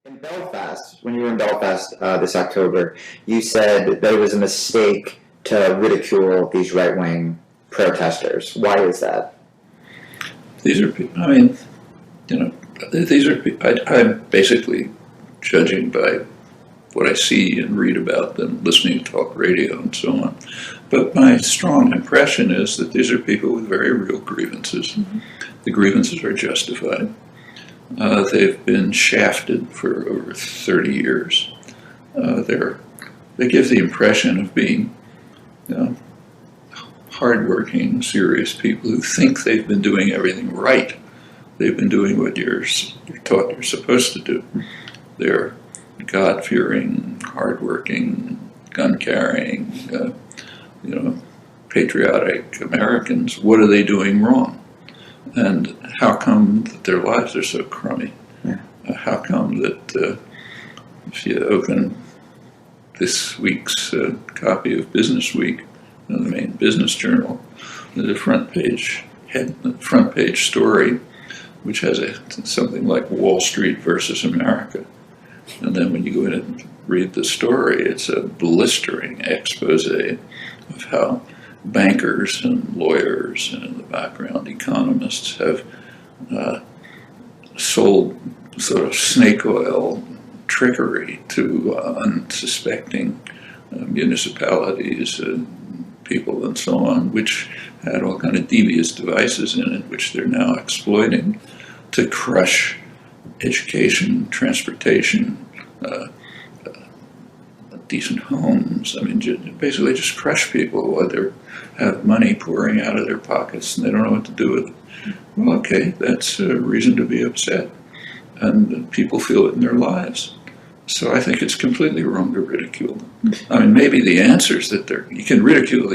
In Belfast, when you were in Belfast this October, you said that it was a mistake to ridicule these right-wing protesters. Why is that? These are people, these are people, I'm basically judging by what I see and read about them, listening to talk radio and so on. But my strong impression is that these are people with very real grievances. Mm-hmm. The grievances are justified. They've been shafted for over 30 years. They give the impression of being hardworking, serious people who think they've been doing everything right. They've been doing what you're taught you're supposed to do. They're God-fearing, hardworking, gun-carrying, patriotic Americans. What are they doing wrong? And how come that their lives are so crummy? Yeah. How come that if you open this week's copy of Business Week, the main business journal, the front page story, which has something like Wall Street versus America. And then when you go in and read the story, it's a blistering expose of how bankers and lawyers and in the background economists have sold sort of snake oil trickery to unsuspecting municipalities and people and so on, which had all kind of devious devices in it, which they're now exploiting to crush education, transportation, decent homes. I mean, basically just crush people while they have money pouring out of their pockets and they don't know what to do with it. Well, okay, that's a reason to be upset. And people feel it in their lives. So I think it's completely wrong to ridicule them. I mean, maybe the answers that you can ridicule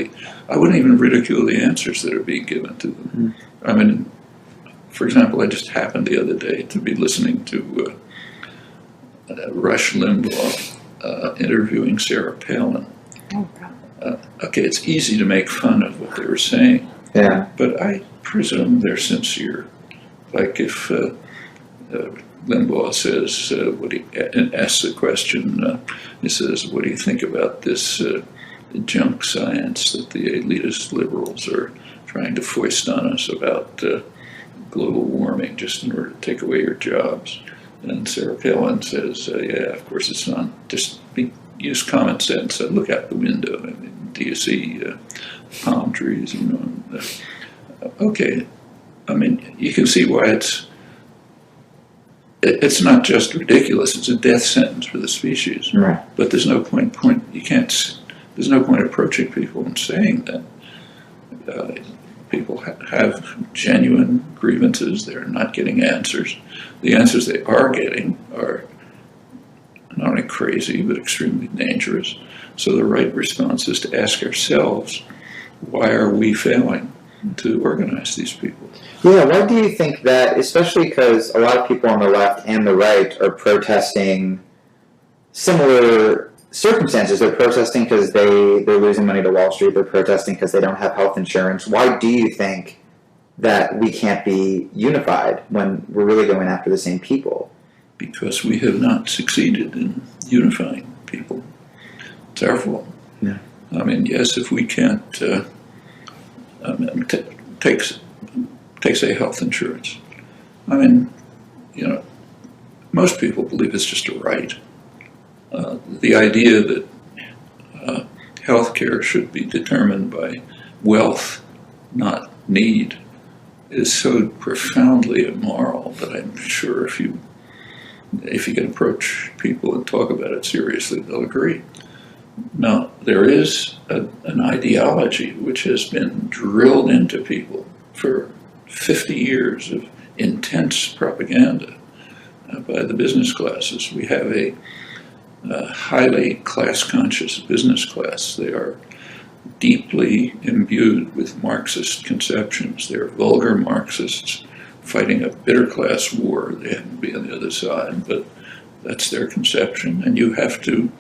I wouldn't even ridicule the answers that are being given to them. Mm-hmm. I mean, for example, I just happened the other day to be listening to Rush Limbaugh interviewing Sarah Palin. Oh, God. Okay, it's easy to make fun of what they were saying, yeah, but I presume they're sincere. Like if Limbaugh says, and asks the question, he says, what do you think about this junk science that the elitist liberals are trying to foist on us about global warming just in order to take away your jobs? And Sarah Palin says, yeah, of course it's not. Just use common sense. Look out the window. I mean, do you see palm trees? Okay. I mean, you can see why it's not just ridiculous. It's a death sentence for the species. Right. But there's no point. There's no point approaching people and saying that. People have genuine grievances. They're not getting answers. The answers they are getting are not only crazy, but extremely dangerous. So the right response is to ask ourselves, why are we failing to organize these people? Yeah, why do you think that, especially because a lot of people on the left and the right are protesting similar circumstances? They're protesting because they're losing money to Wall Street. They're protesting because they don't have health insurance. Why do you think that we can't be unified when we're really going after the same people? Because we have not succeeded in unifying people. It's our fault. Yeah. I mean, yes, if we can't take say health insurance. I mean, most people believe it's just a right. The idea that health care should be determined by wealth, not need, is so profoundly immoral that I'm sure if you can approach people and talk about it seriously, they'll agree. Now, there is an ideology which has been drilled into people for 50 years of intense propaganda by the business classes. We have a highly class-conscious business class. They are deeply imbued with Marxist conceptions. They're vulgar Marxists fighting a bitter class war. They happen to be on the other side, but that's their conception. And you have to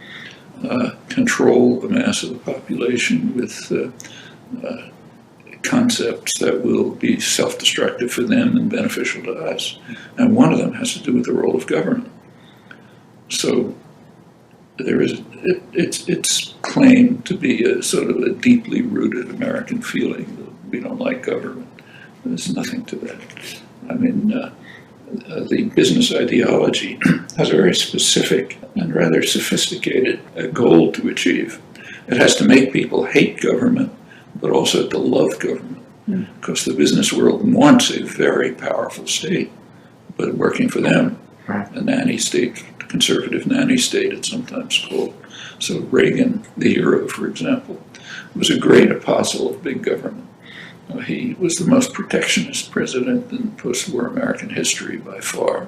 control the mass of the population with concepts that will be self-destructive for them and beneficial to us. And one of them has to do with the role of government. So there is, it's claimed to be a sort of a deeply rooted American feeling that we don't like government. There's nothing to that. I mean, the business ideology has a very specific and rather sophisticated goal to achieve. It has to make people hate government, but also to love government. Because the business world wants a very powerful state, but working for them, a nanny state, conservative nanny state it's sometimes called. So Reagan, the hero, for example, was a great apostle of big government. He was the most protectionist president in post-war American history by far.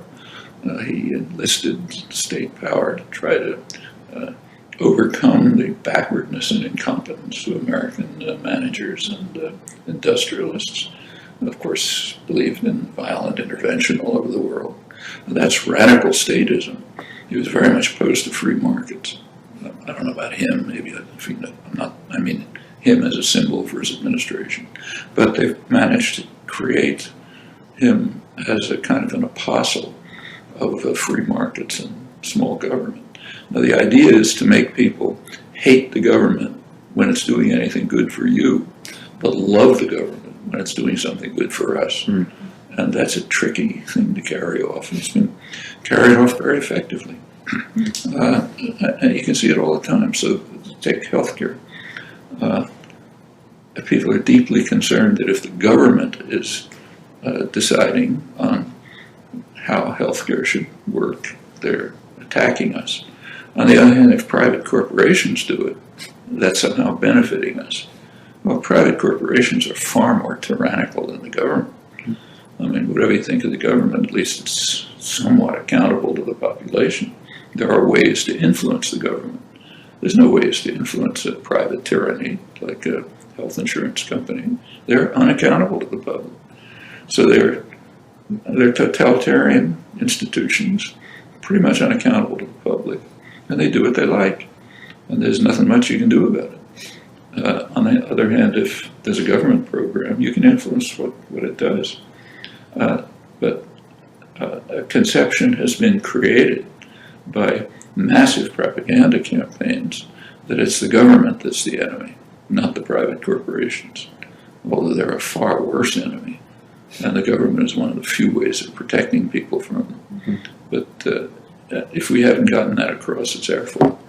He enlisted state power to try to overcome the backwardness and incompetence of American managers and industrialists. And of course, believed in violent intervention all over the world. And that's radical statism. He was very much opposed to free markets. I don't know about him, maybe I mean him as a symbol for his administration. But they've managed to create him as a kind of an apostle of free markets and small government. Now the idea is to make people hate the government when it's doing anything good for you, but love the government when it's doing something good for us. And that's a tricky thing to carry off. It's been carried off very effectively. And you can see it all the time. So take healthcare. People are deeply concerned that if the government is deciding on how healthcare should work, they're attacking us. On the other hand, if private corporations do it, that's somehow benefiting us. Well, private corporations are far more tyrannical than the government. I mean, whatever you think of the government, at least it's somewhat accountable to the population. There are ways to influence the government. There's no ways to influence a private tyranny like a health insurance company. They're unaccountable to the public. So they're totalitarian institutions, pretty much unaccountable to the public, and they do what they like, and there's nothing much you can do about it. On the other hand, if there's a government program, you can influence what it does. But a conception has been created by massive propaganda campaigns that it's the government that's the enemy, not the private corporations, although they're a far worse enemy. And the government is one of the few ways of protecting people from them. But if we haven't gotten that across, it's our fault.